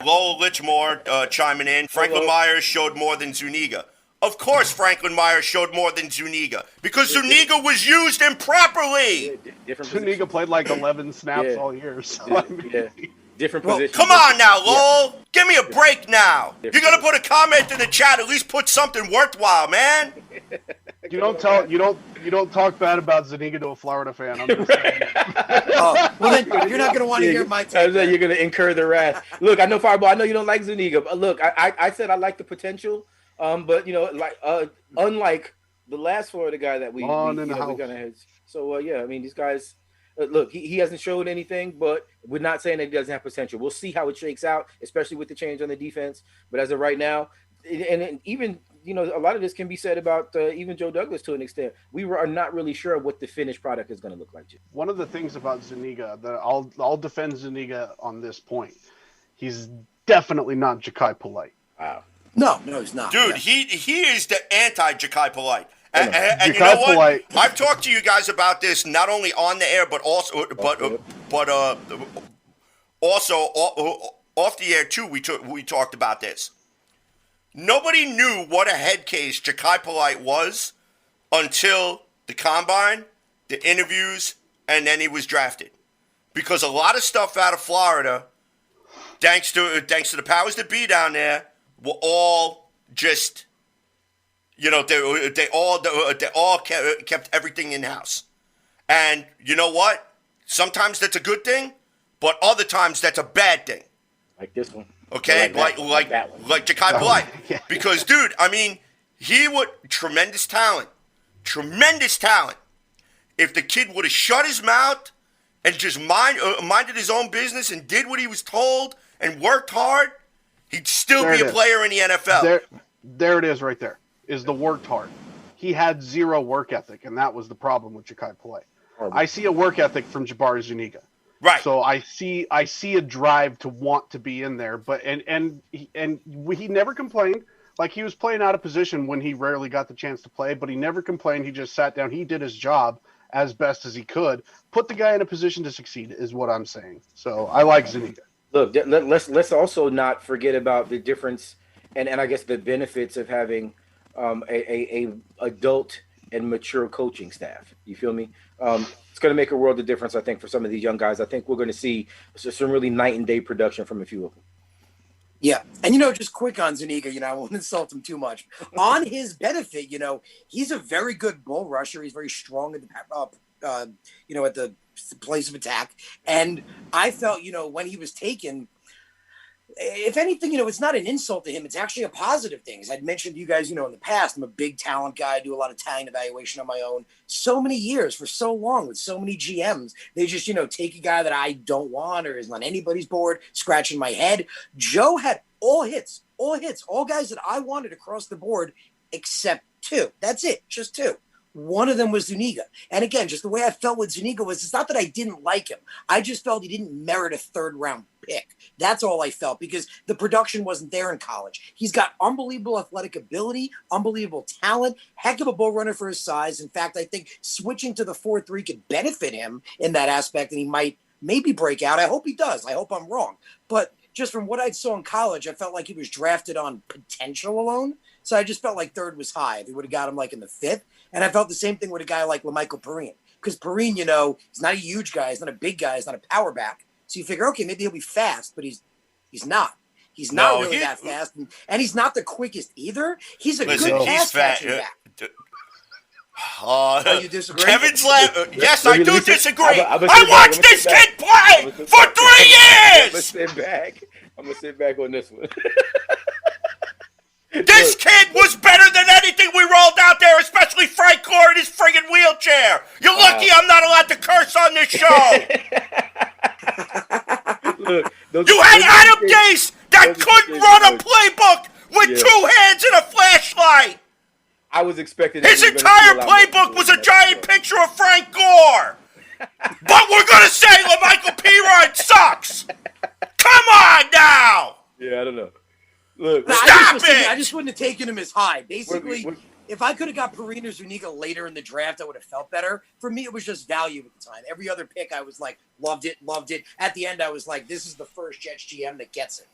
Lowell Lichmore chiming in. Franklin-Meyers showed more than Zuniga. Of course Franklin-Meyers showed more than Zuniga because Zuniga was used improperly. Zuniga played like 11 snaps all year. So different positions. Come on now, Lowell. Give me a break now. You're going to put a comment in the chat. At least put something worthwhile, man. You don't talk bad about Zuniga to a Florida fan. I'm just saying. Well, then you're not going to want to hear my take. You're going to incur the wrath. Look, I know Fireball. I know you don't like Zuniga. But look, I said I like the potential. But unlike the last Florida guy that we're gonna have. So I mean, these guys. Look, he hasn't showed anything, but we're not saying that he doesn't have potential. We'll see how it shakes out, especially with the change on the defense. But as of right now, and even a lot of this can be said about even Joe Douglas to an extent. We are not really sure what the finished product is going to look like. One of the things about Zuniga that I'll defend Zuniga on this point. He's definitely not Jachai Polite. Wow. No, he's not. Dude, he is the anti-Jachai Polite. And you know what? Polite. I've talked to you guys about this not only on the air, but also, also off the air too. We talked about this. Nobody knew what a head case Jachai Polite was until the combine, the interviews, and then he was drafted. Because a lot of stuff out of Florida, thanks to the powers that be down there, were all just. They all kept everything in house, and you know what? Sometimes that's a good thing, but other times that's a bad thing. Like this one, okay? Like Jachai Polite, because dude, I mean, he would tremendous talent. If the kid would have shut his mouth and just minded his own business and did what he was told and worked hard, he'd still be a player in the NFL. There it is, right there. Is the worked hard. He had zero work ethic, and that was the problem with Jachai Polite. I see a work ethic from Jabari Zuniga. Right. So I see a drive to want to be in there, but and he never complained. Like, he was playing out of position when he rarely got the chance to play, but he never complained. He just sat down. He did his job as best as he could. Put the guy in a position to succeed is what I'm saying. So I like Zuniga. Look, let's also not forget about the difference and I guess the benefits of having a adult and mature coaching staff. You feel me? It's going to make a world of difference, I think, for some of these young guys. I think we're going to see some really night and day production from a few of them. Yeah. And, just quick on Zuniga, I won't insult him too much. On his benefit, he's a very good bull rusher. He's very strong at at the place of attack. And I felt, when he was taken, if anything, it's not an insult to him. It's actually a positive thing. As I'd mentioned to you guys, in the past, I'm a big talent guy. I do a lot of talent evaluation on my own. So many years, for so long, with so many GMs, they just, take a guy that I don't want or isn't on anybody's board, scratching my head. Joe had all hits, all guys that I wanted across the board, except two. That's it, just two. One of them was Zuniga. And again, just the way I felt with Zuniga was, it's not that I didn't like him. I just felt he didn't merit a third-round pick. That's all I felt, because the production wasn't there in college. He's got unbelievable athletic ability, unbelievable talent, heck of a bull runner for his size. In fact, I think switching to the 4-3 could benefit him in that aspect, and he might maybe break out. I hope he does. I hope I'm wrong. But just from what I saw in college, I felt like he was drafted on potential alone. So I just felt like third was high. If he would have got him like in the fifth. And I felt the same thing with a guy like LaMichael Perrine. Because Perrine, he's not a huge guy. He's not a big guy. He's not a power back. So you figure, okay, maybe he'll be fast, but he's not. He's not really that fast. And he's not the quickest either. He's a good pass catching back. You disagree? Kevin's laughing. Yes, I do disagree. I watched this kid play for 3 years. I'm going to sit back on this one. This kid was better than anything we rolled out there, especially Frank Gore in his friggin' wheelchair. You're lucky I'm not allowed to curse on this show. You had Adam Gase that couldn't run a playbook with 2 hands and a flashlight. I was expecting his entire playbook was a giant picture of Frank Gore. But we're going to say LaMichael Perrine sucks. Come on now. Yeah, I don't know. Look, I just wouldn't have taken him as high. Basically, if I could have got Perrine or Zuniga later in the draft, I would have felt better. For me, it was just value at the time. Every other pick, I was like, loved it. At the end, I was like, this is the first Jets GM that gets it.